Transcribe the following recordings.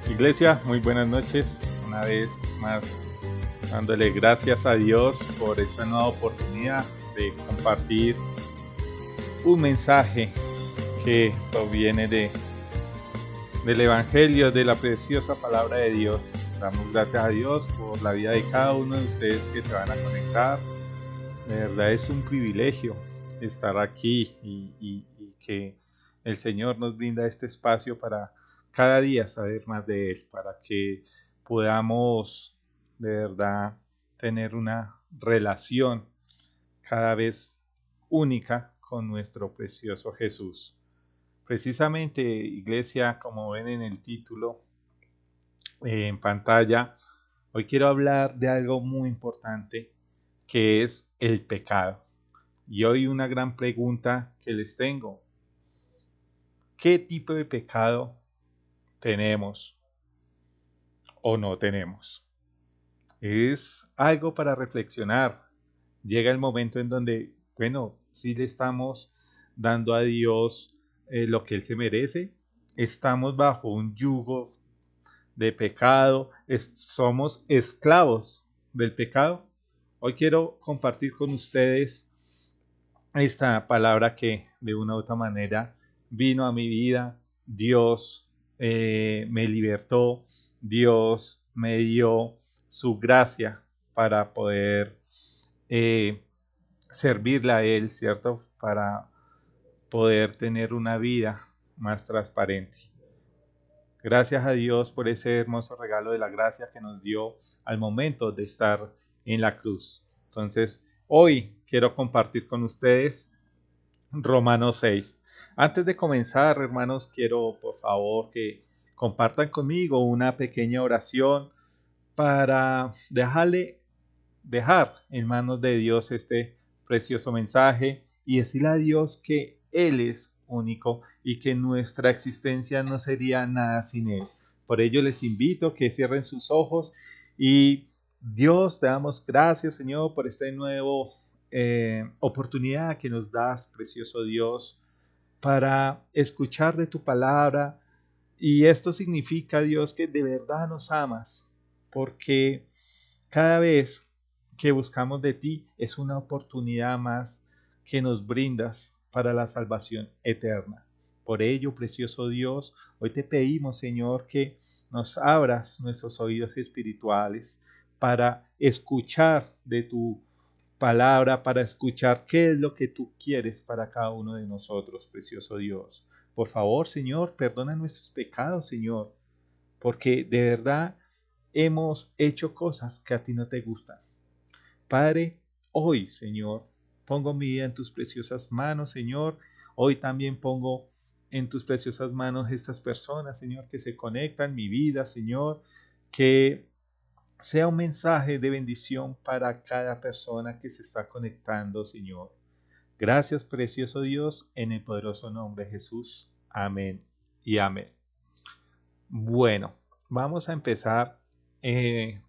Iglesia, muy buenas noches. Una vez más, dándole gracias a Dios por esta nueva oportunidad de compartir un mensaje que proviene del Evangelio, de la preciosa palabra de Dios. Damos gracias a Dios por la vida de cada uno de ustedes que se van a conectar. De verdad es un privilegio estar aquí y que el Señor nos brinda este espacio para cada día saber más de Él, para que podamos de verdad tener una relación cada vez única con nuestro precioso Jesús. Precisamente, iglesia, como ven en el título en pantalla, hoy quiero hablar de algo muy importante que es el pecado. Y hoy una gran pregunta que les tengo: ¿qué tipo de pecado tenemos o no tenemos? Es algo para reflexionar. Llega el momento en donde, bueno, si le estamos dando a Dios lo que Él se merece, estamos bajo un yugo de pecado, somos esclavos del pecado. Hoy quiero compartir con ustedes esta palabra que de una u otra manera vino a mi vida. Dios me libertó, Dios me dio su gracia para poder eh, servirle a Él, ¿cierto? Para poder tener una vida más transparente. Gracias a Dios por ese hermoso regalo de la gracia que nos dio al momento de estar en la cruz. Entonces, hoy quiero compartir con ustedes Romanos 6. Antes de comenzar, hermanos, quiero por favor que compartan conmigo una pequeña oración para dejar en manos de Dios este precioso mensaje y decirle a Dios que Él es único y que nuestra existencia no sería nada sin Él. Por ello les invito a que cierren sus ojos y Dios, te damos gracias, Señor, por esta nueva oportunidad que nos das, precioso Dios, para escuchar de tu palabra. Y esto significa, Dios, que de verdad nos amas, porque cada vez que buscamos de ti es una oportunidad más que nos brindas para la salvación eterna. Por ello, precioso Dios, hoy te pedimos, Señor, que nos abras nuestros oídos espirituales para escuchar de tu palabra, para escuchar qué es lo que tú quieres para cada uno de nosotros, precioso Dios. Por favor, Señor, perdona nuestros pecados, Señor, porque de verdad hemos hecho cosas que a ti no te gustan. Padre, hoy, Señor, pongo mi vida en tus preciosas manos, Señor. Hoy también pongo en tus preciosas manos estas personas, Señor, que se conectan, mi vida, Señor, que sea un mensaje de bendición para cada persona que se está conectando, Señor. Gracias, precioso Dios, en el poderoso nombre de Jesús. Amén y amén. Bueno, vamos a empezar.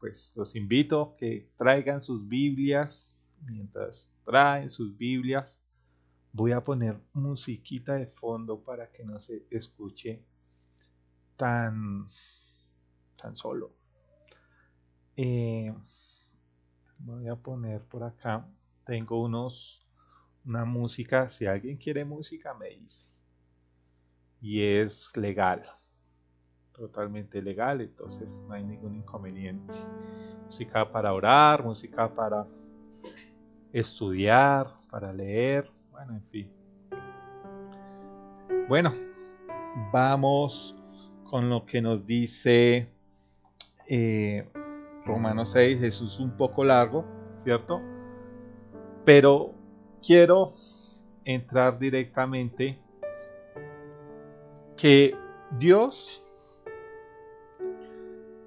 Pues los invito a que traigan sus Biblias. Mientras traen sus Biblias, voy a poner musiquita de fondo para que no se escuche tan, tan solo. Voy a poner por acá. Tengo una música. Si alguien quiere música, me dice. Y es legal. Totalmente legal, entonces no hay ningún inconveniente. Música para orar, música para estudiar, para leer, bueno, en fin. Bueno, vamos con lo que nos dice Romanos 6. Jesús es un poco largo, ¿cierto? Pero quiero entrar directamente que Dios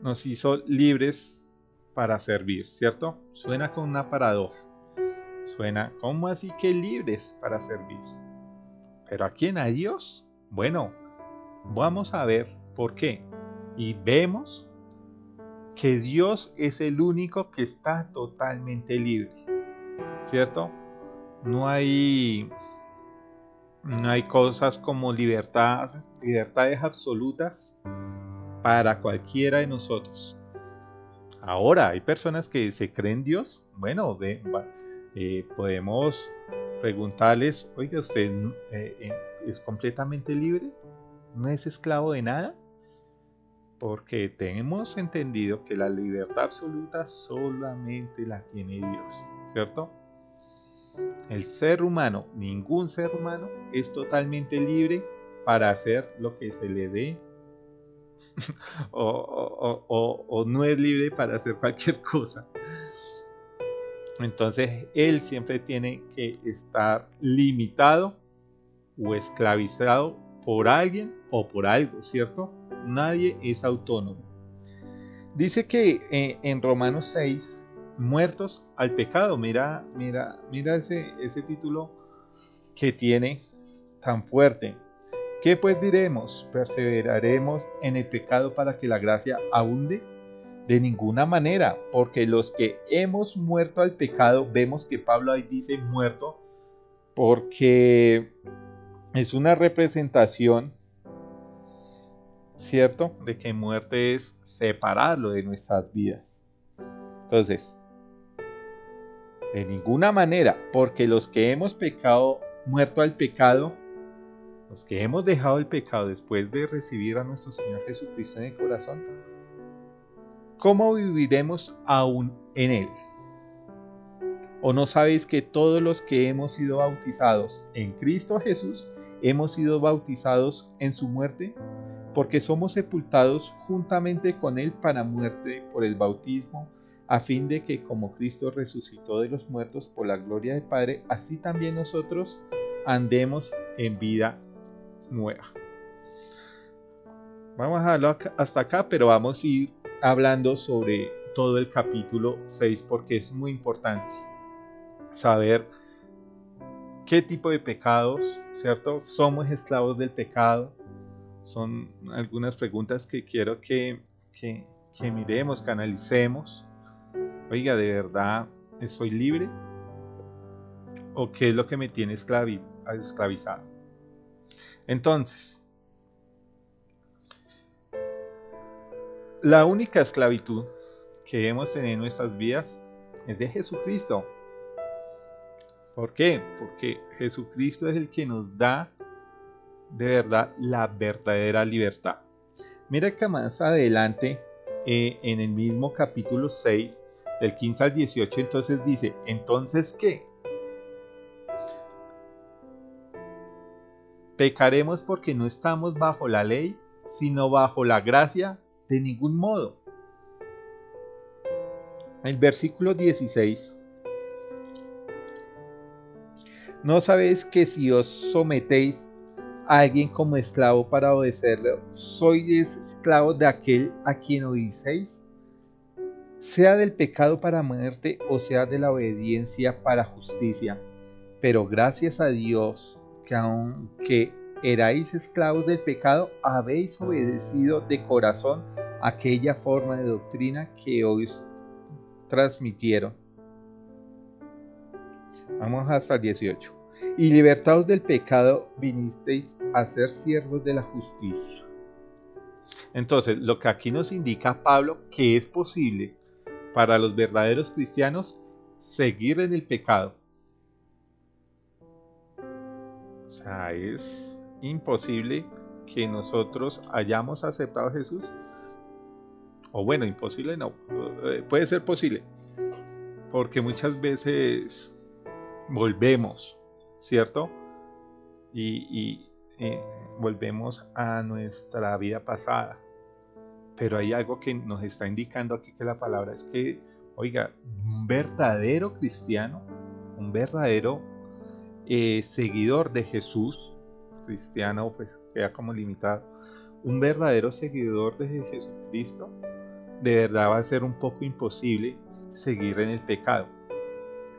nos hizo libres para servir, ¿cierto? Suena con una paradoja. Suena, ¿cómo así que libres para servir? ¿Pero a quién? ¿A Dios? Bueno, vamos a ver por qué. Y vemos que Dios es el único que está totalmente libre, ¿cierto? No hay No hay cosas como libertades absolutas para cualquiera de nosotros. Ahora, hay personas que se creen Dios. Bueno, podemos preguntarles, oiga, ¿usted es completamente libre? ¿No es esclavo de nada? Porque tenemos entendido que la libertad absoluta solamente la tiene Dios, ¿cierto? El ser humano, ningún ser humano es totalmente libre para hacer lo que se le dé o no es libre para hacer cualquier cosa. Entonces él siempre tiene que estar limitado o esclavizado por alguien o por algo, ¿cierto? Nadie es autónomo. Dice que en Romanos 6, muertos al pecado. Mira ese título que tiene tan fuerte. ¿Qué pues diremos? ¿Perseveraremos en el pecado para que la gracia abunde? De ninguna manera, porque los que hemos muerto al pecado, vemos que Pablo ahí dice muerto, porque es una representación, ¿cierto?, de que muerte es separarlo de nuestras vidas. Entonces, de ninguna manera, porque los que hemos muerto al pecado, los que hemos dejado el pecado después de recibir a nuestro Señor Jesucristo en el corazón, ¿cómo viviremos aún en él? ¿O no sabéis que todos los que hemos sido bautizados en Cristo Jesús hemos sido bautizados en su muerte? Porque somos sepultados juntamente con él para muerte por el bautismo, a fin de que como Cristo resucitó de los muertos por la gloria del Padre, así también nosotros andemos en vida nueva. Vamos a dejarlo hasta acá, pero vamos a ir hablando sobre todo el capítulo 6 porque es muy importante saber qué tipo de pecados, ¿cierto? Somos esclavos del pecado. Son algunas preguntas que quiero que miremos, que analicemos. Oiga, ¿de verdad soy libre? ¿O qué es lo que me tiene esclavizado? Entonces, la única esclavitud que debemos tener en nuestras vidas es de Jesucristo. ¿Por qué? Porque Jesucristo es el que nos da de verdad la verdadera libertad. Mira que más adelante, en el mismo capítulo 6, del 15 al 18, entonces dice, ¿entonces qué? ¿Pecaremos porque no estamos bajo la ley, sino bajo la gracia? De ningún modo. El versículo 16. ¿No sabéis que si os sometéis a alguien como esclavo para obedecerle, sois esclavos de aquel a quien obedecéis? Sea del pecado para muerte o sea de la obediencia para justicia. Pero gracias a Dios que aunque erais esclavos del pecado, habéis obedecido de corazón aquella forma de doctrina que os transmitieron. Vamos hasta el 18. Y libertados del pecado, vinisteis a ser siervos de la justicia. Entonces, lo que aquí nos indica Pablo, que es posible para los verdaderos cristianos seguir en el pecado. O sea, es imposible que nosotros hayamos aceptado a Jesús. O bueno, imposible no. Puede ser posible. Porque muchas veces volvemos, ¿cierto? Y volvemos a nuestra vida pasada. Pero hay algo que nos está indicando aquí que la palabra es que, oiga, un verdadero cristiano, un verdadero seguidor de Jesús, cristiano pues queda como limitado, un verdadero seguidor de Jesucristo, de verdad va a ser un poco imposible seguir en el pecado.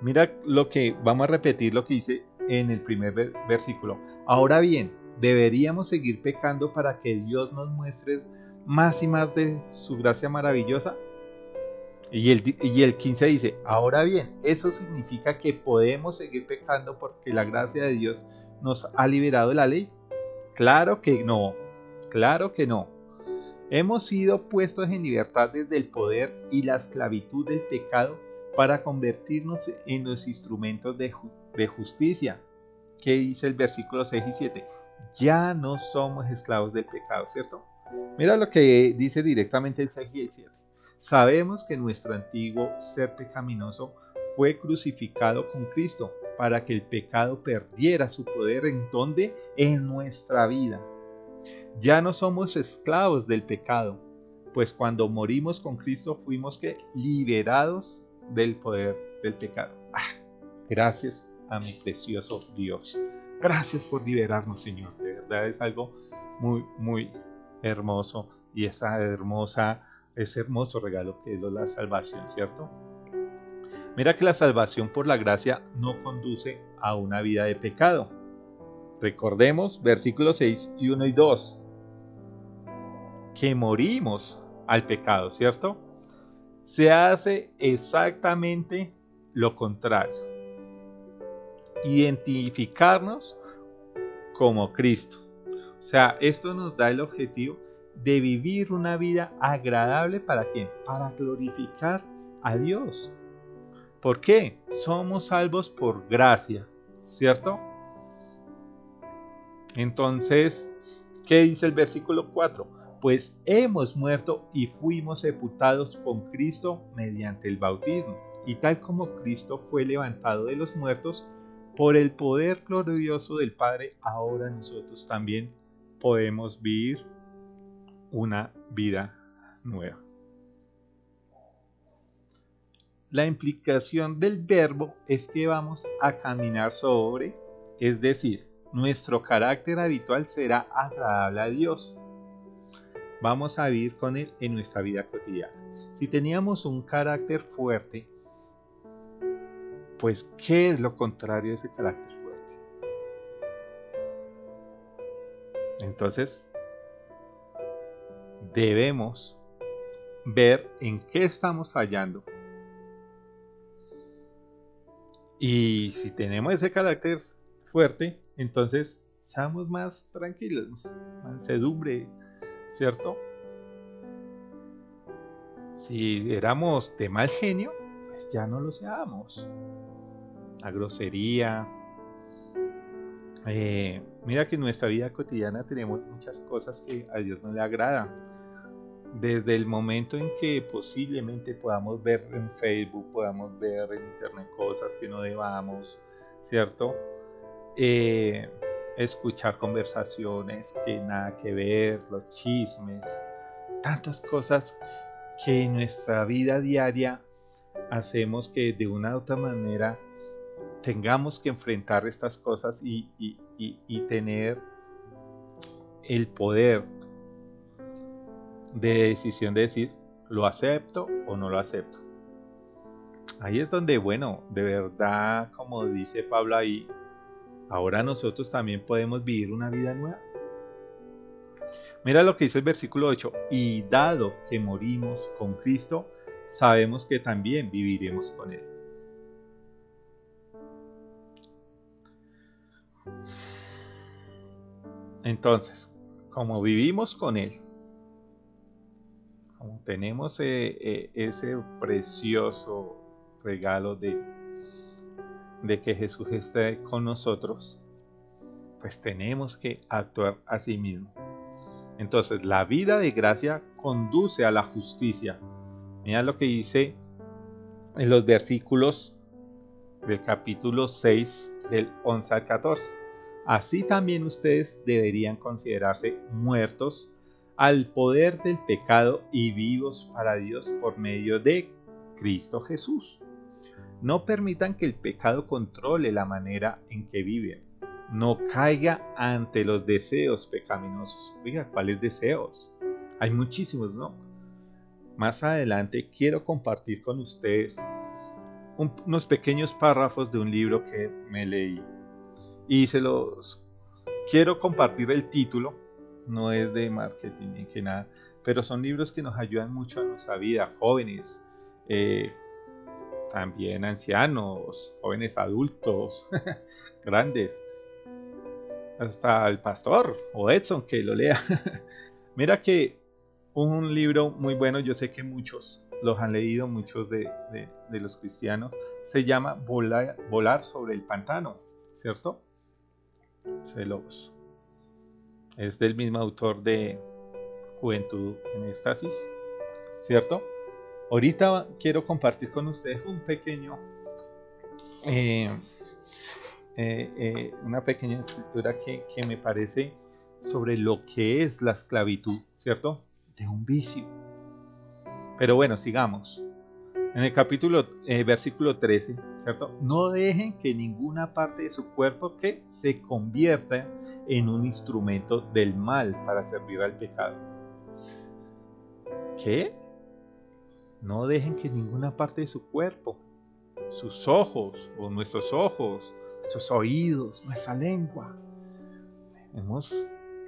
Mira lo que, vamos a repetir lo que dice en el primer versículo. Ahora bien, ¿deberíamos seguir pecando para que Dios nos muestre más y más de su gracia maravillosa? Y el 15 dice, ahora bien, eso significa que podemos seguir pecando porque la gracia de Dios nos ha liberado de la ley? Claro que no, claro que no. Hemos sido puestos en libertad desde el poder y la esclavitud del pecado para convertirnos en los instrumentos de justicia. ¿Qué dice el versículo 6 y 7? Ya no somos esclavos del pecado, ¿cierto? Mira lo que dice directamente el 6 y el 7. Sabemos que nuestro antiguo ser pecaminoso fue crucificado con Cristo para que el pecado perdiera su poder en donde en nuestra vida. Ya no somos esclavos del pecado, pues cuando morimos con Cristo fuimos liberados del poder del pecado. Gracias a mi precioso Dios. Gracias por liberarnos, Señor. De verdad es algo muy, muy hermoso y ese hermoso regalo que es la salvación, ¿cierto? Mira que la salvación por la gracia no conduce a una vida de pecado. Recordemos versículos 6 y 1 y 2. Que morimos al pecado, ¿cierto? Se hace exactamente lo contrario. Identificarnos como Cristo. O sea, esto nos da el objetivo de vivir una vida agradable ¿para quién? Para glorificar a Dios. ¿Por qué? Somos salvos por gracia, ¿cierto? Entonces, ¿qué dice el versículo 4? Pues hemos muerto y fuimos sepultados con Cristo mediante el bautismo. Y tal como Cristo fue levantado de los muertos, por el poder glorioso del Padre, ahora nosotros también podemos vivir una vida nueva. La implicación del verbo es que vamos a caminar sobre, es decir, nuestro carácter habitual será agradable a Dios. Vamos a vivir con Él en nuestra vida cotidiana. Si teníamos un carácter fuerte, pues ¿qué es lo contrario de ese carácter fuerte? Entonces, debemos ver en qué estamos fallando. Y si tenemos ese carácter fuerte, entonces seamos más tranquilos, mansedumbre, ¿cierto? Si éramos de mal genio, pues ya no lo seamos. La grosería. Mira que en nuestra vida cotidiana tenemos muchas cosas que a Dios no le agradan. Desde el momento en que posiblemente podamos ver en Facebook, podamos ver en internet cosas que no debamos, ¿cierto? Escuchar conversaciones que nada que ver, los chismes, tantas cosas que en nuestra vida diaria hacemos que de una u otra manera tengamos que enfrentar estas cosas y tener el poder de decisión de decir, ¿lo acepto o no lo acepto? Ahí es donde, bueno, de verdad, como dice Pablo ahí, ahora nosotros también podemos vivir una vida nueva. Mira lo que dice el versículo 8, y dado que morimos con Cristo, sabemos que también viviremos con Él. Entonces, como vivimos con Él, como tenemos ese precioso regalo de que Jesús esté con nosotros, pues tenemos que actuar a sí mismo. Entonces, la vida de gracia conduce a la justicia. Mira lo que dice en los versículos del capítulo 6, del 11 al 14. Así también ustedes deberían considerarse muertos al poder del pecado y vivos para Dios por medio de Cristo Jesús. No permitan que el pecado controle la manera en que viven. No caiga ante los deseos pecaminosos. Oiga, ¿cuáles deseos? Hay muchísimos, ¿no? Más adelante quiero compartir con ustedes unos pequeños párrafos de un libro que me leí. Y se los quiero compartir el título. No es de marketing ni que nada, pero son libros que nos ayudan mucho a nuestra vida, jóvenes, también ancianos, jóvenes adultos, grandes. hasta el pastor o Edson que lo lea. Mira que un libro muy bueno, yo sé que muchos los han leído, muchos de los cristianos, se llama Volar sobre el pantano, ¿cierto? Es del mismo autor de Juventud en Éxtasis, ¿cierto? Ahorita quiero compartir con ustedes eh, una pequeña escritura que me parece sobre lo que es la esclavitud, ¿cierto? De un vicio. Pero bueno, sigamos. En el versículo 13, ¿cierto? No dejen que ninguna parte de su cuerpo que se convierta en un instrumento del mal para servir al pecado. ¿Qué? No dejen que ninguna parte de su cuerpo, sus ojos o nuestros ojos, nuestros oídos, nuestra lengua, debemos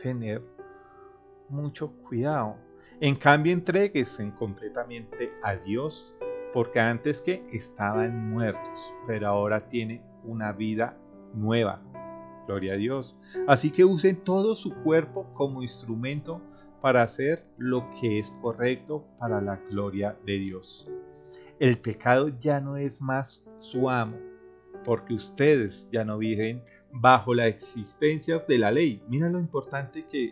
tener mucho cuidado. En cambio, entréguense completamente a Dios, porque antes que estaban muertos, pero ahora tienen una vida nueva. Gloria a Dios. Así que usen todo su cuerpo como instrumento para hacer lo que es correcto para la gloria de Dios. El pecado ya no es más su amo, porque ustedes ya no viven bajo la existencia de la ley. Mira lo importante que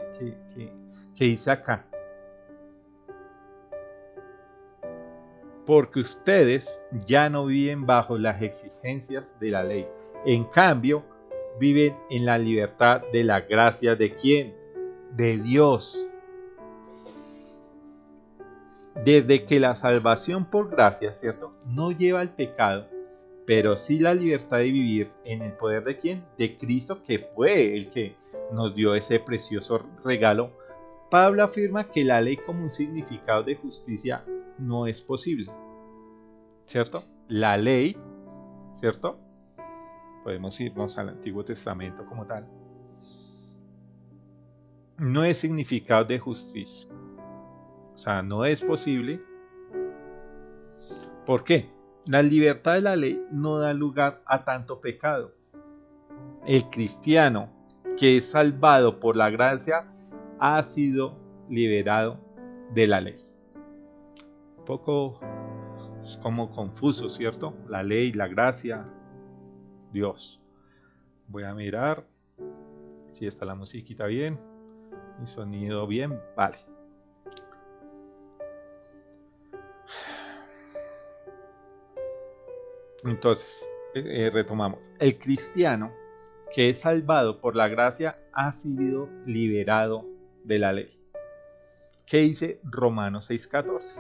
dice acá. Porque ustedes ya no viven bajo las exigencias de la ley. En cambio, viven en la libertad de la gracia de ¿quién? De Dios. Desde que la salvación por gracia, ¿cierto? No lleva al pecado, pero sí la libertad de vivir en el poder de ¿quién? De Cristo, que fue el que nos dio ese precioso regalo. Pablo afirma que la ley como un significado de justicia no es posible, ¿cierto? La ley, ¿cierto? Podemos irnos al Antiguo Testamento como tal. No es significado de justicia. O sea, no es posible. ¿Por qué? La libertad de la ley no da lugar a tanto pecado. El cristiano que es salvado por la gracia ha sido liberado de la ley. Un poco como confuso, ¿cierto? La ley, la gracia, Dios. Voy a mirar si está la musiquita bien, mi sonido bien, vale. Entonces, retomamos. El cristiano que es salvado por la gracia ha sido liberado de la ley. ¿Qué dice Romanos 6:14?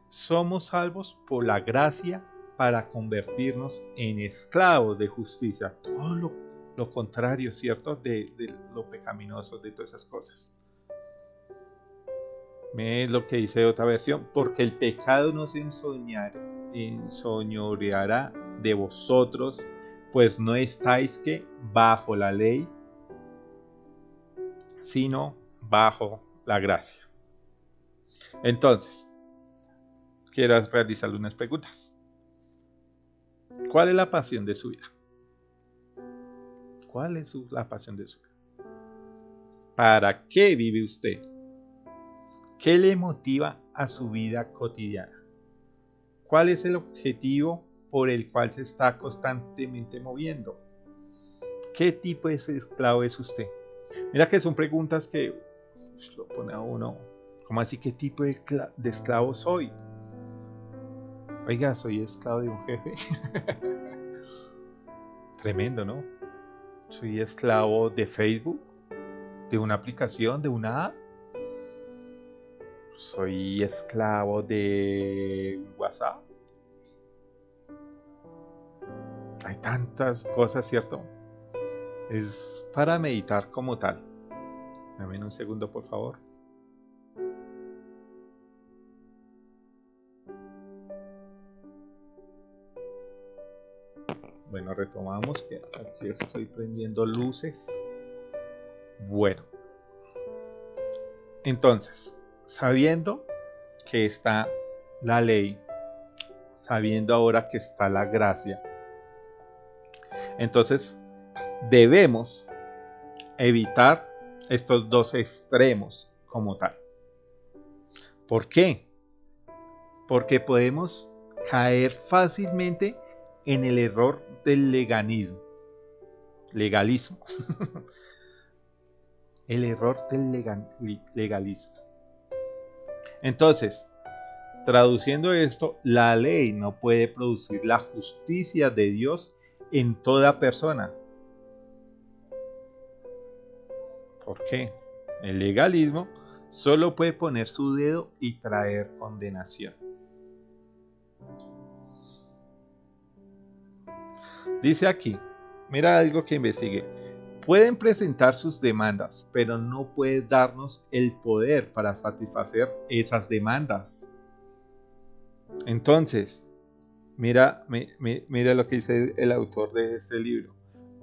Somos salvos por la gracia para convertirnos en esclavos de justicia. Todo lo contrario, ¿cierto? De lo pecaminoso, de todas esas cosas. Es lo que dice otra versión, porque el pecado no se enseñoreará de vosotros, pues no estáis que bajo la ley, sino bajo la gracia. Entonces, quiero realizarle unas preguntas. ¿Cuál es la pasión de su vida? ¿Cuál es la pasión de su vida? ¿Para qué vive usted? ¿Qué le motiva a su vida cotidiana? ¿Cuál es el objetivo por el cual se está constantemente moviendo? ¿Qué tipo de esclavo es usted? Mira que son preguntas que lo pone a uno. ¿Cómo así? ¿Qué tipo de esclavo soy? Oiga, soy esclavo de un jefe. Tremendo, ¿no? Soy esclavo de Facebook, de una aplicación, de una app. Soy esclavo de WhatsApp. Hay tantas cosas, ¿cierto? Es para meditar como tal. Dame un segundo, por favor. Bueno, retomamos que aquí estoy prendiendo luces. Bueno, entonces, sabiendo que está la ley, sabiendo ahora que está la gracia, entonces debemos evitar estos dos extremos como tal. ¿Por qué? Porque podemos caer fácilmente en el error del legalismo. El error del legalismo. Entonces, traduciendo esto, la ley no puede producir la justicia de Dios en toda persona. ¿Por qué? El legalismo solo puede poner su dedo y traer condenación. Dice aquí, mira algo que investigué. Pueden presentar sus demandas, pero no puede darnos el poder para satisfacer esas demandas. Entonces, mira lo que dice el autor de este libro.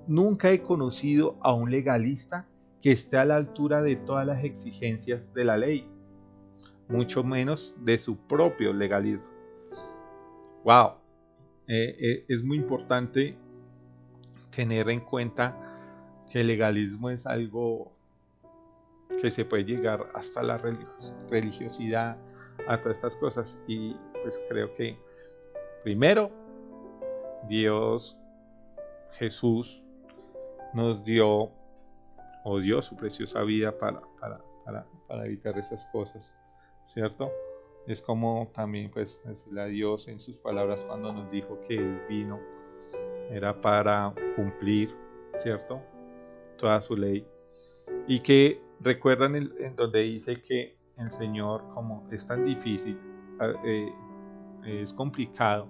Nunca he conocido a un legalista que esté a la altura de todas las exigencias de la ley, mucho menos de su propio legalismo. Wow, es muy importante tener en cuenta que el legalismo es algo que se puede llegar hasta la religiosidad, a todas estas cosas, y pues creo que primero Dios, Jesús, nos dio o dio su preciosa vida para evitar esas cosas, ¿cierto? Es como también pues decirle a Dios en sus palabras cuando nos dijo que Él vino, era para cumplir, ¿cierto?, toda su ley. Y que recuerdan en donde dice que el Señor, como es tan difícil, es complicado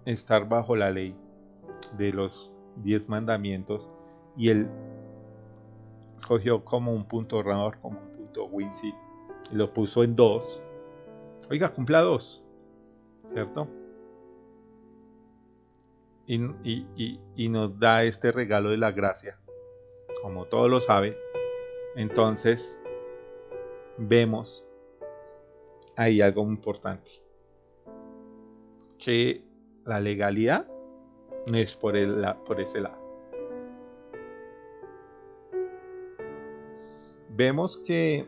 estar bajo la ley de los 10 mandamientos, y Él cogió como un punto RAR, como un punto WinZip, y lo puso en 2. Oiga, cumpla 2, ¿cierto? Y nos da este regalo de la gracia, como todos lo saben. Entonces vemos ahí algo muy importante, que la legalidad no es por ese lado. Vemos que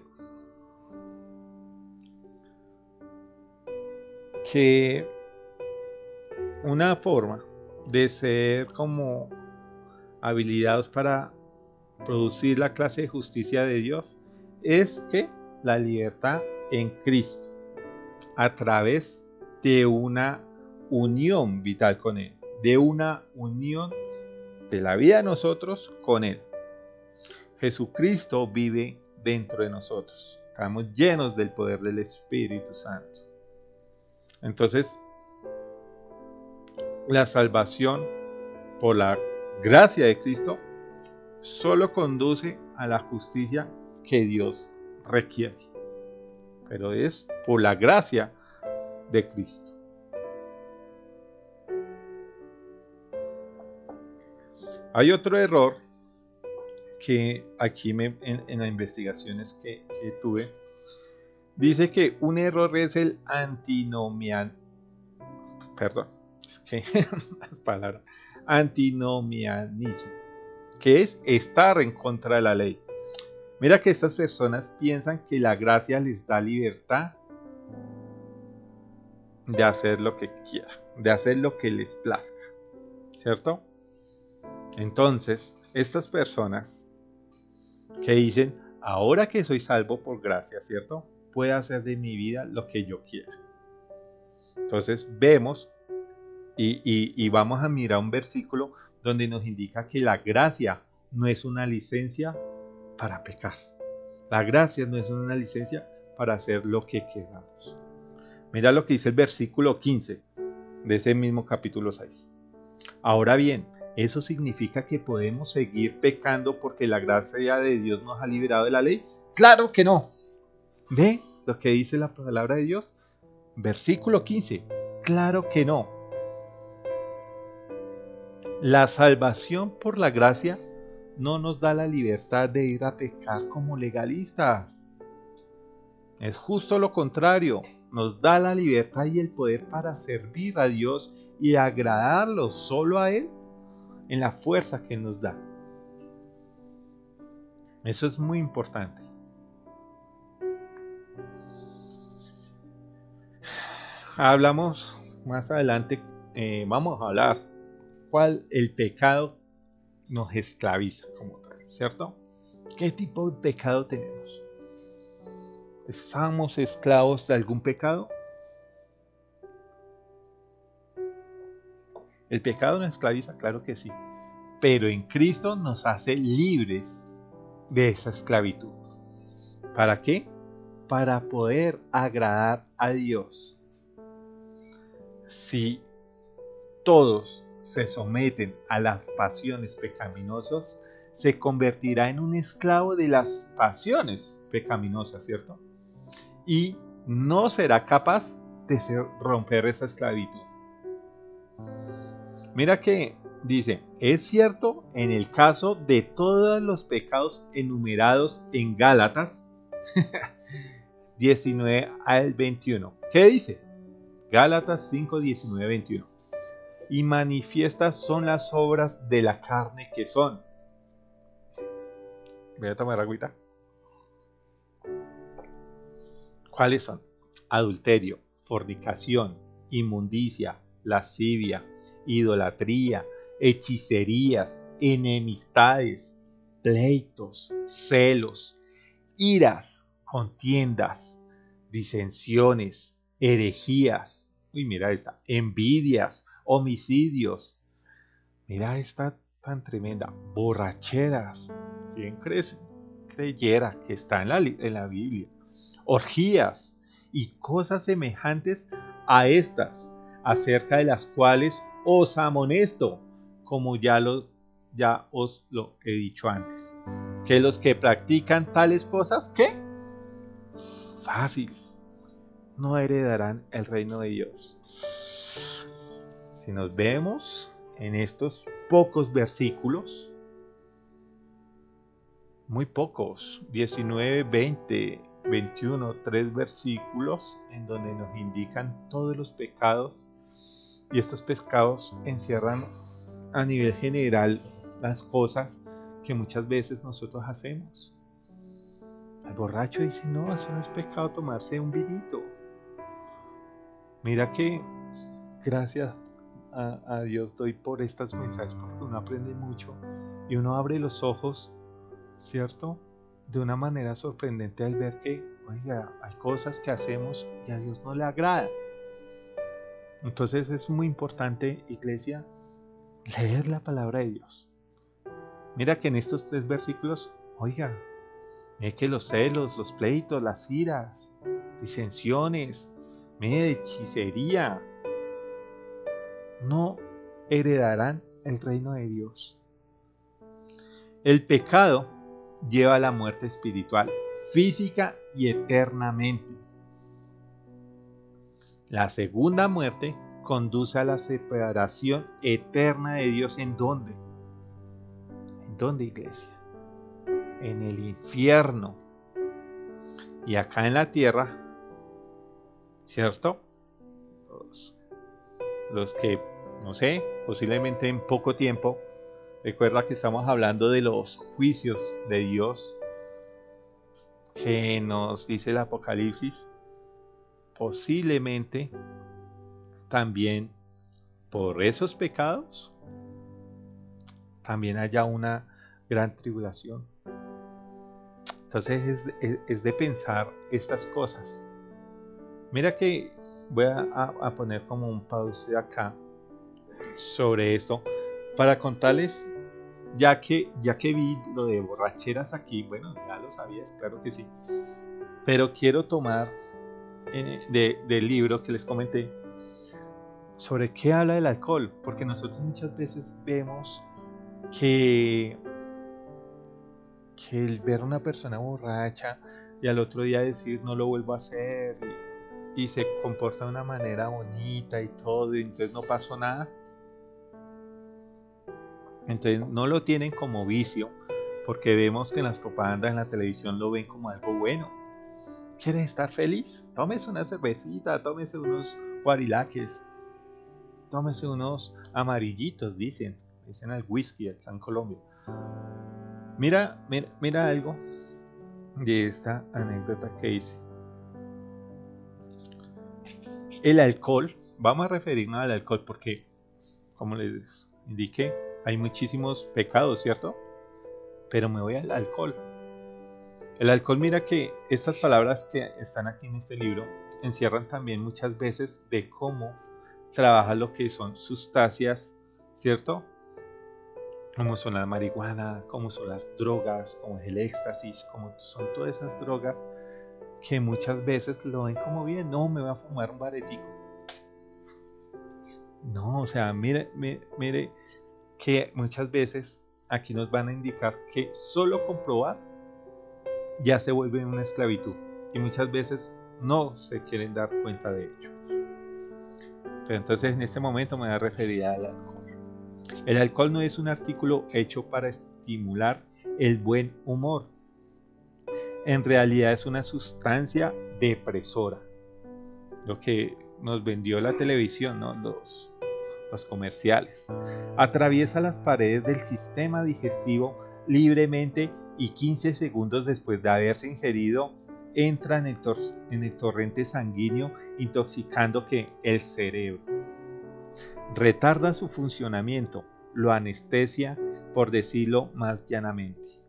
una forma de ser como habilitados para producir la clase de justicia de Dios es que la libertad en Cristo, a través de una unión vital con Él, de una unión de la vida de nosotros con Él. Jesucristo vive dentro de nosotros, estamos llenos del poder del Espíritu Santo. Entonces, la salvación por la gracia de Cristo solo conduce a la justicia que Dios requiere, pero es por la gracia de Cristo. Hay otro error que aquí en las investigaciones que tuve, dice que un error es el antinomianismo, que es estar en contra de la ley. Mira que estas personas piensan que la gracia les da libertad de hacer lo que quieran, de hacer lo que les plazca, ¿cierto? Entonces, estas personas que dicen, ahora que soy salvo por gracia, ¿cierto?, puedo hacer de mi vida lo que yo quiera. Entonces vemos y vamos a mirar un versículo donde nos indica que la gracia no es una licencia para pecar. La gracia no es una licencia para hacer lo que queramos. Mira lo que dice el versículo 15 de ese mismo capítulo 6. Ahora bien, ¿eso significa que podemos seguir pecando porque la gracia de Dios nos ha liberado de la ley? ¡Claro que no! ¿Ve lo que dice la palabra de Dios? Versículo 15. ¡Claro que no! La salvación por la gracia no nos da la libertad de ir a pecar como legalistas. Es justo lo contrario. Nos da la libertad y el poder para servir a Dios y agradarlo solo a Él en la fuerza que Él nos da. Eso es muy importante. Hablamos más adelante, vamos a hablar cuál el pecado nos esclaviza como tal, ¿cierto? ¿Qué tipo de pecado tenemos? ¿Estamos esclavos de algún pecado? ¿El pecado nos esclaviza? Claro que sí. Pero en Cristo nos hace libres de esa esclavitud. ¿Para qué? Para poder agradar a Dios. Si todos se someten a las pasiones pecaminosas, se convertirá en un esclavo de las pasiones pecaminosas, ¿cierto? Y no será capaz de romper esa esclavitud. Mira que dice, es cierto en el caso de todos los pecados enumerados en Gálatas 19 al 21. ¿Qué dice? Gálatas 5, 19, 21. Y manifiestas son las obras de la carne que son. Voy a tomar agüita. ¿Cuáles son? Adulterio, fornicación, inmundicia, lascivia, idolatría, hechicerías, enemistades, pleitos, celos, iras, contiendas, disensiones, herejías. Uy, mira esta, envidias, homicidios. Mira esta tan tremenda, borracheras. ¿Quién creyera que está en la Biblia? Orgías y cosas semejantes a estas, acerca de las cuales os amonesto, como ya os lo he dicho antes, que los que practican tales cosas, ¿qué? Fácil, no heredarán el reino de Dios. Si nos vemos en estos pocos versículos, muy pocos, 19, 20, 21, 3 versículos en donde nos indican todos los pecados, y estos pecados encierran a nivel general las cosas que muchas veces nosotros hacemos. El borracho dice, no, eso no es pecado tomarse un vinito. Mira que gracias a Dios doy por estas mensajes, porque uno aprende mucho y uno abre los ojos, ¿cierto? De una manera sorprendente al ver que, oiga, hay cosas que hacemos y a Dios no le agrada. Entonces es muy importante, iglesia, leer la palabra de Dios. Mira que en estos 3 versículos, oiga, mire que los celos, los pleitos, las iras, disensiones, mire, hechicería, no heredarán el reino de Dios. El pecado lleva a la muerte espiritual, física y eternamente. La segunda muerte conduce a la separación eterna de Dios. ¿En dónde? ¿En dónde, iglesia? En el infierno. Y acá en la tierra, ¿cierto? Los que, no sé, posiblemente en poco tiempo, recuerda que estamos hablando de los juicios de Dios que nos dice el Apocalipsis. Posiblemente también por esos pecados también haya una gran tribulación. Entonces es de pensar estas cosas. Mira que voy a poner como un pause acá sobre esto para contarles, ya que vi lo de borracheras aquí. Bueno, ya lo sabías, claro que sí, pero quiero tomar del libro que les comenté sobre qué habla del alcohol, porque nosotros muchas veces vemos que el ver a una persona borracha y al otro día decir no lo vuelvo a hacer y se comporta de una manera bonita y todo, y entonces no pasó nada, entonces no lo tienen como vicio, porque vemos que en las propagandas en la televisión lo ven como algo bueno. ¿Quieren estar feliz? Tómese una cervecita, tómese unos guarilaques, tómese unos amarillitos, dicen. dicen al whisky acá en Colombia. Mira algo de esta anécdota que hice. El alcohol, vamos a referirnos al alcohol porque, como les indiqué, hay muchísimos pecados, ¿cierto? Pero me voy al alcohol. El alcohol, mira que estas palabras que están aquí en este libro encierran también muchas veces de cómo trabaja lo que son sustancias, ¿cierto? Como son la marihuana, como son las drogas, como es el éxtasis, como son todas esas drogas que muchas veces lo ven como bien. No, me voy a fumar un baretico. No, o sea, mire que muchas veces aquí nos van a indicar que solo comprobar ya se vuelve una esclavitud y muchas veces no se quieren dar cuenta de ello. Pero entonces en este momento me voy a referir al alcohol. El alcohol no es un artículo hecho para estimular el buen humor. En realidad es una sustancia depresora. Lo que nos vendió la televisión, ¿no? Los comerciales. Atraviesa las paredes del sistema digestivo libremente y 15 segundos después de haberse ingerido entra en el torrente sanguíneo intoxicando el cerebro. Retarda su funcionamiento, lo anestesia, por decirlo más llanamente.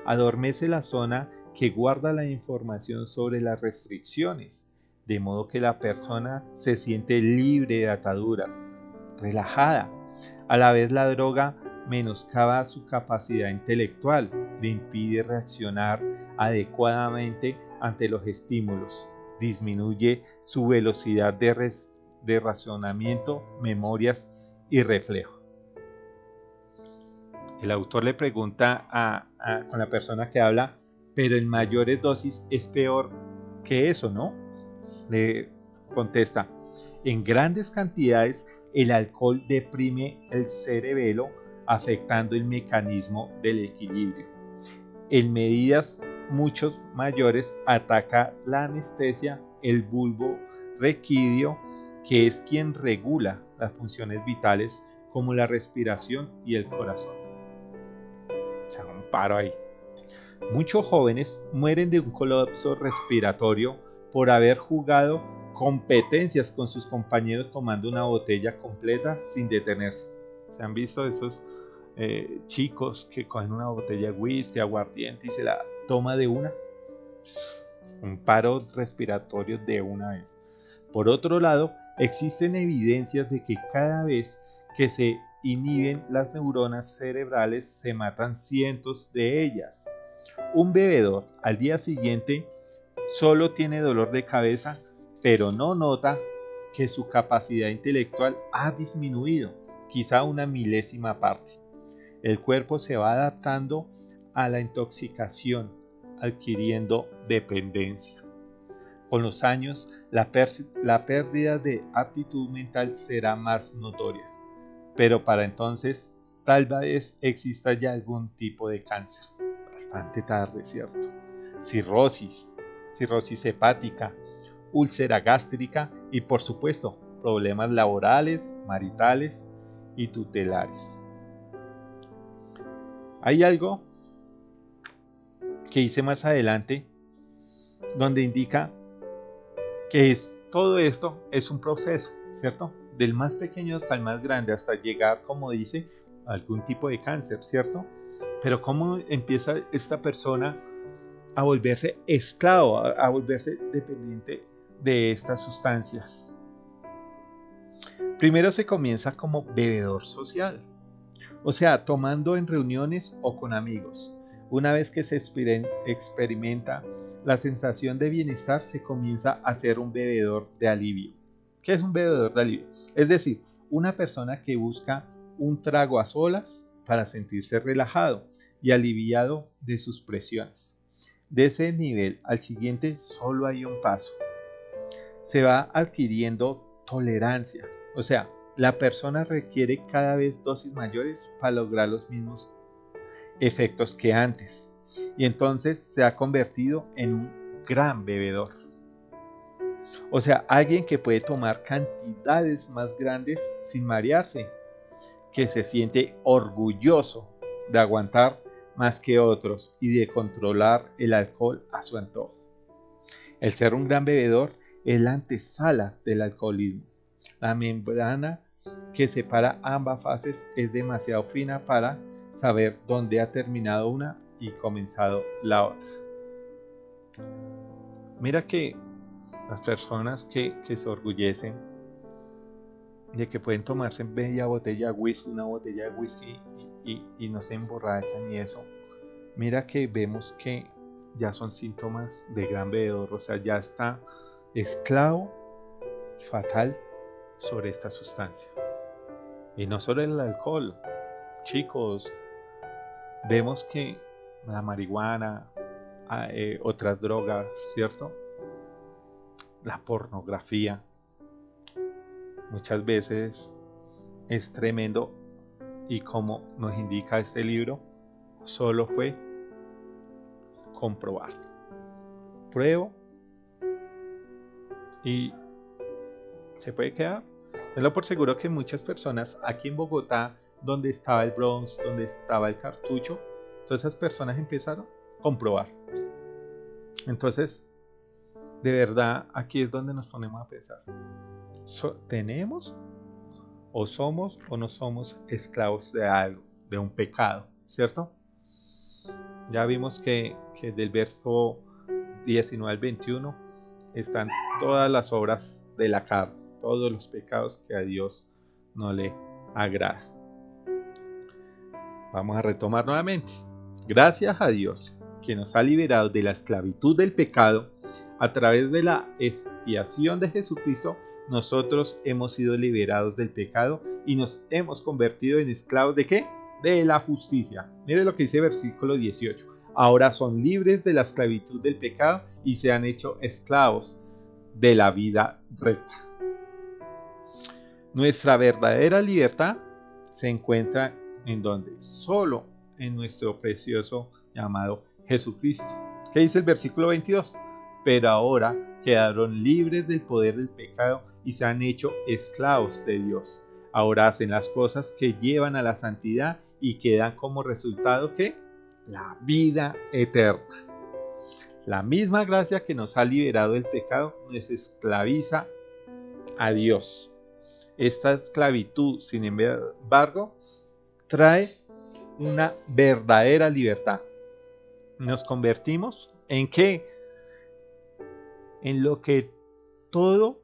Adormece la zona que guarda la información sobre las restricciones, de modo que la persona se siente libre de ataduras, relajada. A la vez la droga menoscaba su capacidad intelectual, le impide reaccionar adecuadamente ante los estímulos, disminuye su velocidad de razonamiento, memorias y reflejo. El autor le pregunta con la persona que habla, pero en mayores dosis es peor que eso, ¿no? Le contesta, en grandes cantidades el alcohol deprime el cerebelo, afectando el mecanismo del equilibrio. En medidas mucho mayores ataca la anestesia, el bulbo raquídeo, que es quien regula las funciones vitales como la respiración y el corazón. O sea, un paro ahí. Muchos jóvenes mueren de un colapso respiratorio por haber jugado competencias con sus compañeros tomando una botella completa sin detenerse. ¿Se han visto esos chicos que cogen una botella de whisky, aguardiente y se la toma de una? Un paro respiratorio de una vez. Por otro lado, existen evidencias de que cada vez que se inhiben las neuronas cerebrales se matan cientos de ellas. Un bebedor al día siguiente solo tiene dolor de cabeza, pero no nota que su capacidad intelectual ha disminuido, quizá una milésima parte. El cuerpo se va adaptando a la intoxicación, adquiriendo dependencia. Con los años, la pérdida de aptitud mental será más notoria, pero para entonces tal vez exista ya algún tipo de cáncer. Bastante tarde, ¿cierto? Cirrosis hepática, úlcera gástrica y por supuesto problemas laborales, maritales y tutelares. Hay algo que hice más adelante donde indica que todo esto es un proceso, ¿cierto? Del más pequeño hasta el más grande, hasta llegar, como dice, a algún tipo de cáncer, ¿cierto? Pero cómo empieza esta persona a volverse esclavo, a volverse dependiente de estas sustancias. Primero se comienza como bebedor social, o sea, tomando en reuniones o con amigos. Una vez que se experimenta la sensación de bienestar, se comienza a ser un bebedor de alivio. ¿Qué es un bebedor de alivio? Es decir, una persona que busca un trago a solas para sentirse relajado y aliviado de sus presiones. De ese nivel al siguiente solo hay un paso. Se va adquiriendo tolerancia, o sea, la persona requiere cada vez dosis mayores para lograr los mismos efectos que antes, y entonces se ha convertido en un gran bebedor. O sea, alguien que puede tomar cantidades más grandes sin marearse, que se siente orgulloso de aguantar más que otros y de controlar el alcohol a su antojo. El ser un gran bebedor es la antesala del alcoholismo. La membrana que separa ambas fases es demasiado fina para saber dónde ha terminado una y comenzado la otra. Mira que las personas que se orgullecen de que pueden tomarse media botella de whisky, una botella de whisky y no se emborrachan y eso, mira que vemos que ya son síntomas de gran bebedor, o sea, ya está esclavo fatal sobre esta sustancia. Y no solo el alcohol, chicos, vemos que la marihuana, otras drogas, ¿cierto? La pornografía, muchas veces es tremendo y como nos indica este libro, solo fue comprobar. Pruebo y se puede quedar. Tenlo por seguro que muchas personas aquí en Bogotá, donde estaba el Bronx, donde estaba el Cartucho, todas esas personas empezaron a comprobar. Entonces, de verdad, aquí es donde nos ponemos a pensar. ¿Tenemos o somos o no somos esclavos de algo, de un pecado, ¿cierto? Ya vimos que del verso 19 al 21 están todas las obras de la carne, todos los pecados que a Dios no le agrada. Vamos a retomar nuevamente. Gracias a Dios que nos ha liberado de la esclavitud del pecado a través de la expiación de Jesucristo. Nosotros hemos sido liberados del pecado y nos hemos convertido en esclavos ¿de qué? De la justicia. Mire lo que dice el versículo 18. Ahora son libres de la esclavitud del pecado y se han hecho esclavos de la vida recta. Nuestra verdadera libertad se encuentra en donde? Solo en nuestro precioso llamado Jesucristo. ¿Qué dice el versículo 22? Pero ahora quedaron libres del poder del pecado y se han hecho esclavos de Dios. Ahora hacen las cosas que llevan a la santidad y quedan como resultado ¿qué? La vida eterna. La misma gracia que nos ha liberado del pecado nos esclaviza a Dios. Esta esclavitud, sin embargo, trae una verdadera libertad. Nos convertimos ¿en qué? En lo que todo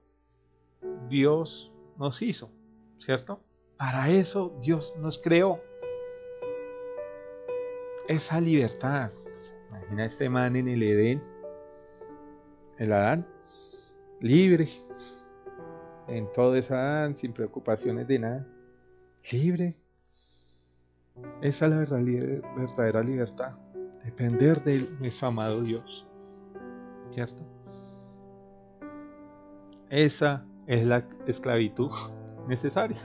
Dios nos hizo, ¿cierto? Para eso Dios nos creó. Esa libertad. Imagina este man en el Edén, el Adán, libre, en todo ese Adán, sin preocupaciones de nada, libre. Esa es la verdadera libertad, depender de nuestro amado Dios, ¿cierto? Esa es la esclavitud necesaria,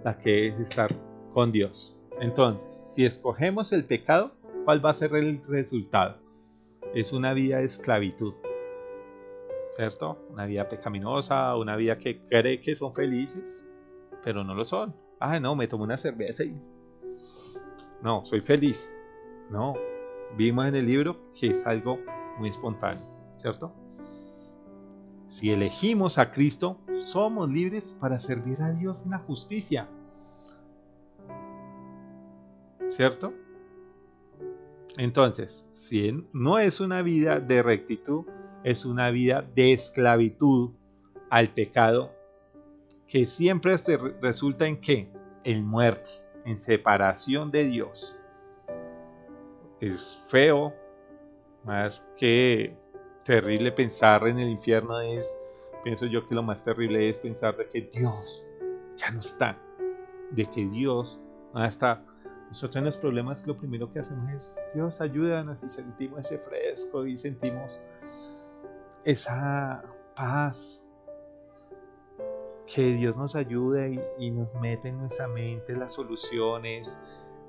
la que es estar con Dios. Entonces, si escogemos el pecado, ¿cuál va a ser el resultado? Es una vida de esclavitud, ¿cierto? Una vida pecaminosa, una vida que cree que son felices, pero no lo son. No, me tomo una cerveza y no, soy feliz. No, vimos en el libro que es algo muy espontáneo, ¿cierto? Si elegimos a Cristo, somos libres para servir a Dios en la justicia, ¿cierto? Entonces, si no es una vida de rectitud, es una vida de esclavitud al pecado, que siempre resulta en ¿qué? En muerte, en separación de Dios. Es feo, más que terrible pensar en el infierno pienso yo que lo más terrible es pensar de que Dios ya no está, de que Dios no está. Nosotros en los problemas lo primero que hacemos es Dios ayúdanos y sentimos ese fresco y sentimos esa paz, que Dios nos ayude y nos mete en nuestra mente las soluciones,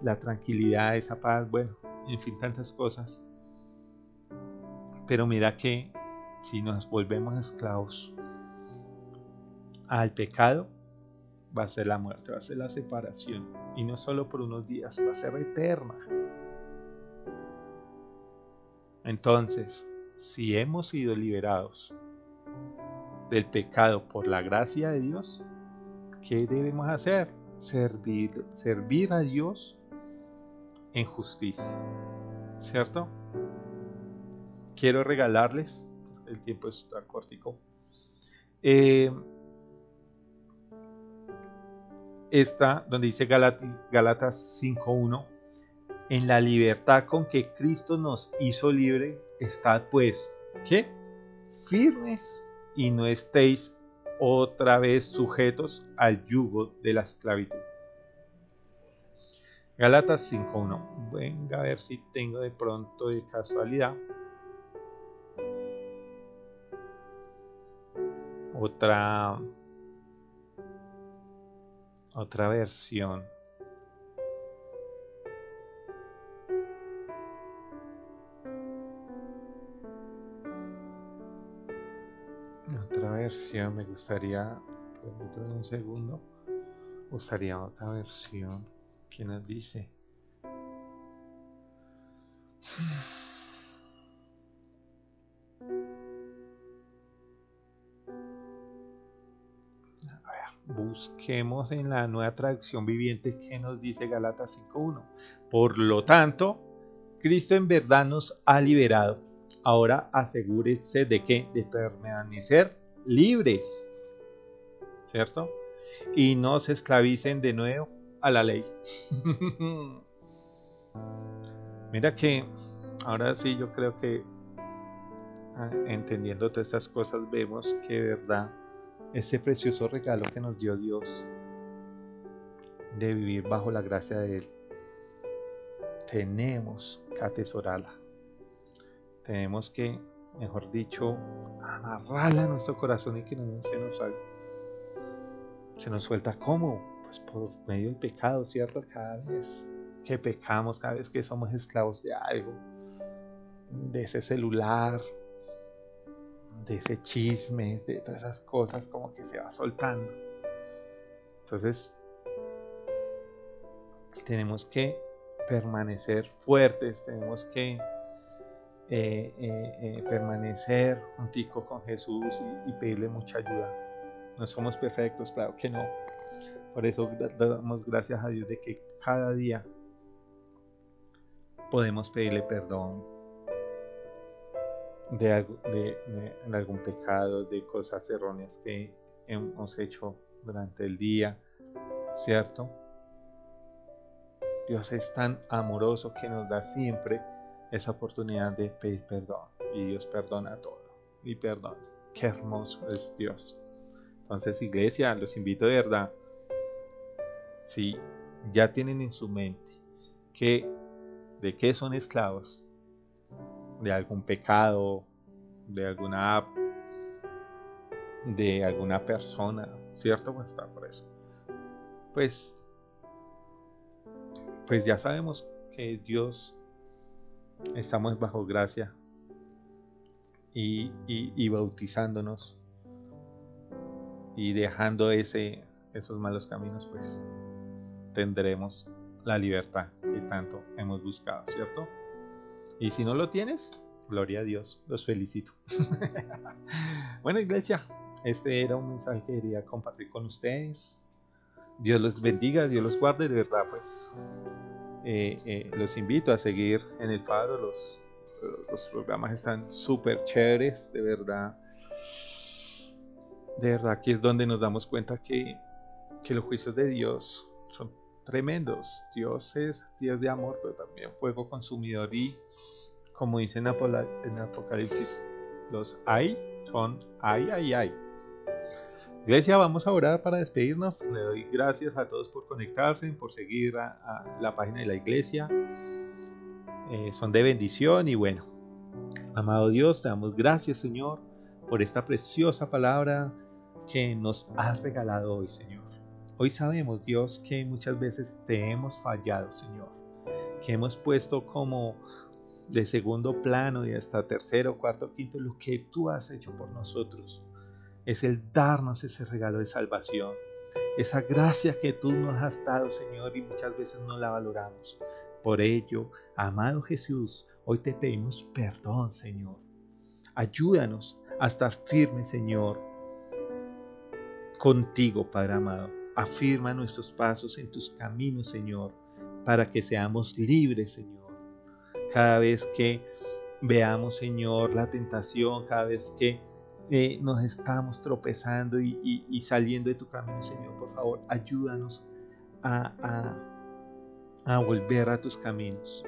la tranquilidad, esa paz, bueno, en fin, tantas cosas. Pero mira que si nos volvemos esclavos al pecado, va a ser la muerte, va a ser la separación. Y no solo por unos días, va a ser eterna. Entonces, si hemos sido liberados del pecado por la gracia de Dios, ¿qué debemos hacer? Servir a Dios en justicia, ¿cierto? Quiero regalarles, el tiempo está cortico, esta donde dice Gálatas 5:1, en la libertad con que Cristo nos hizo libre, estad pues, ¿qué? Firmes y no estéis otra vez sujetos al yugo de la esclavitud. Gálatas 5:1. Venga a ver si tengo de pronto de casualidad otra versión. Otra versión, me gustaría, permítame un segundo, usaría otra versión que nos dice. Busquemos en la nueva traducción viviente que nos dice Gálatas 5:1. Por lo tanto, Cristo en verdad nos ha liberado. Ahora asegúrese de que de permanecer libres, ¿cierto? Y no se esclavicen de nuevo a la ley. Mira que ahora sí yo creo que entendiendo todas estas cosas vemos que de verdad ese precioso regalo que nos dio Dios de vivir bajo la gracia de Él, tenemos que atesorarla. Tenemos que, mejor dicho, amarrarla a nuestro corazón y que no se nos suelta. ¿Cómo? Pues por medio del pecado, ¿cierto? Cada vez que pecamos, cada vez que somos esclavos de algo, de ese celular, de ese chisme, de todas esas cosas, como que se va soltando. Entonces, tenemos que permanecer fuertes, tenemos que permanecer juntico con Jesús y pedirle mucha ayuda. No somos perfectos, claro que no. Por eso damos gracias a Dios de que cada día podemos pedirle perdón de algún pecado, de cosas erróneas que hemos hecho durante el día, ¿cierto? Dios es tan amoroso que nos da siempre esa oportunidad de pedir perdón, y Dios perdona todo y perdona. Qué hermoso es Dios. Entonces, iglesia, los invito de verdad, si ya tienen en su mente que de qué son esclavos, de algún pecado, de alguna app, de alguna persona, ¿cierto? Pues está por eso. Pues ya sabemos que Dios, estamos bajo gracia y bautizándonos y dejando esos malos caminos, pues tendremos la libertad que tanto hemos buscado, ¿cierto? Y si no lo tienes, gloria a Dios, los felicito. Bueno, iglesia, este era un mensaje que quería compartir con ustedes. Dios los bendiga, Dios los guarde. De verdad, pues los invito a seguir en el Faro. Los programas están súper chéveres, de verdad. De verdad, aquí es donde nos damos cuenta que los juicios de Dios son tremendos. Dios es Dios de amor, pero también fuego consumidor. Y como dice en Apocalipsis, los hay son ay. Iglesia, vamos a orar para despedirnos. Le doy gracias a todos por conectarse, por seguir a la página de la iglesia. Son de bendición y bueno, amado Dios, te damos gracias, Señor, por esta preciosa palabra que nos has regalado hoy, Señor. Hoy sabemos, Dios, que muchas veces te hemos fallado, Señor, que hemos puesto como de segundo plano y hasta tercero, cuarto, quinto lo que tú has hecho por nosotros. Es el darnos ese regalo de salvación. esa gracia que tú nos has dado, Señor, y muchas veces no la valoramos. Por ello, amado Jesús, hoy te pedimos perdón, Señor. Ayúdanos a estar firmes, Señor, contigo, Padre amado. Afirma nuestros pasos en tus caminos, Señor, para que seamos libres, Señor. Cada vez que veamos, Señor, la tentación, cada vez que nos estamos tropezando y saliendo de tu camino, Señor, por favor, ayúdanos a, a volver a tus caminos.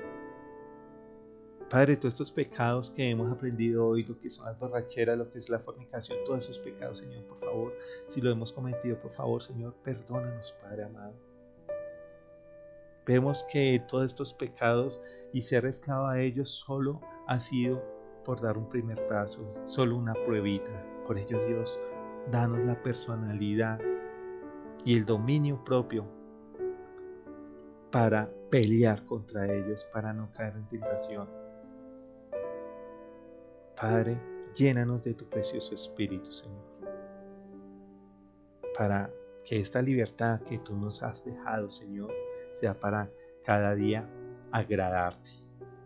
Padre, todos estos pecados que hemos aprendido hoy, lo que son las borracheras, lo que es la fornicación, todos esos pecados, Señor, por favor, si lo hemos cometido, por favor, Señor, perdónanos, Padre amado. Vemos que todos estos pecados y ser esclavo a ellos solo ha sido por dar un primer paso, solo una pruebita. Por ello, Dios, danos la personalidad y el dominio propio para pelear contra ellos, para no caer en tentación. Padre, llénanos de tu precioso Espíritu, Señor, para que esta libertad que tú nos has dejado, Señor, sea para cada día agradarte,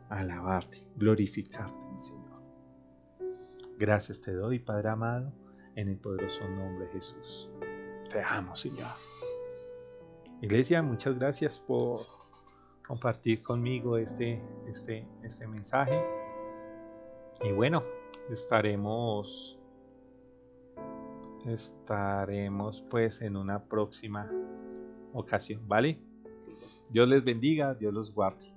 alabarte, glorificarte, mi Señor. Gracias te doy, Padre amado, en el poderoso nombre de Jesús. Te amo, Señor. Iglesia, muchas gracias por compartir conmigo este mensaje. Y bueno, estaremos pues en una próxima ocasión, ¿vale? Dios les bendiga, Dios los guarde.